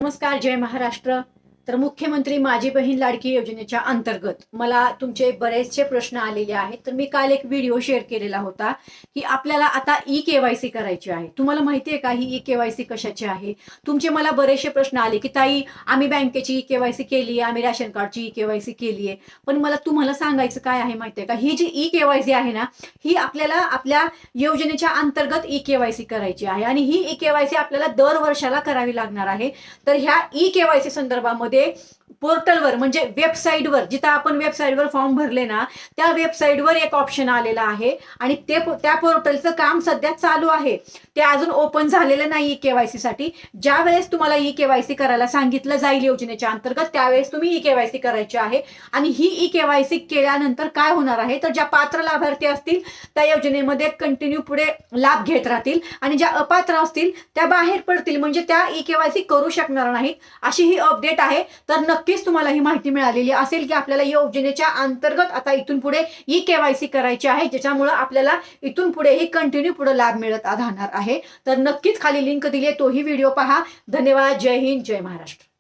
नमस्कार, जय महाराष्ट्र. तर मुख्यमंत्री माझी बहीण लाडकी योजनेच्या अंतर्गत मला तुमचे बरेचसे प्रश्न आलेले आहेत. तर मी काल एक व्हिडिओ शेअर केलेला होता की आपल्याला आता ई-केवायसी करायची आहे. तुम्हाला माहिती आहे का ही ई-केवायसी कशाची आहे? तुमचे मला बरेचसे प्रश्न आले की ताई, आम्ही बँकेची ई-केवायसी केली आहे, आम्ही राशन कार्डची ई-केवायसी केली आहे. पण मला तुम्हाला सांगायचं काय आहे माहिती आहे का, ही जी ई-केवायसी आहे ना, ही आपल्याला आपल्या योजनेच्या अंतर्गत ई-केवायसी करायची आहे आणि ही ई-केवायसी आपल्याला दर वर्षाला करावी लागणार आहे. तर ह्या ई-केवायसी संदर्भामध्ये पोर्टलवर म्हणजे वेबसाईटवर, जिथं आपण वेबसाईटवर फॉर्म भरले ना, त्या वेबसाईटवर एक ऑप्शन आलेला आहे आणि त्या पोर्टलचं काम सध्या चालू आहे. ते अजून ओपन झालेलं नाही ई-केवायसी साठी. ज्या वेळेस तुम्हाला ई-केवायसी करायला सांगितलं जाईल योजनेच्या अंतर्गत, त्यावेळेस तुम्ही ई-केवायसी करायची आहे. आणि ही ई-केवायसी केल्यानंतर काय होणार आहे, तर ज्या पात्र लाभार्थी असतील त्या योजनेमध्ये कंटिन्यू पुढे लाभ घेत राहतील आणि ज्या अपात्र असतील त्या बाहेर पडतील, म्हणजे त्या ई-केवायसी करू शकणार नाहीत. अशी ही अपडेट आहे. तर नक्कीच तुम्हाला ही माहिती मिळालेली असेल की आपल्याला योजनेच्या अंतर्गत आता इथून पुढे ई-केवायसी करायची आहे, ज्याच्यामुळे आपल्याला इथून पुढे ही कंटिन्यू पुढे लाभ मिळत राहणार आहे. तर नक्कीच खाली लिंक दिली आहे, तोही व्हिडिओ पहा. धन्यवाद. जय हिंद, जय महाराष्ट्र.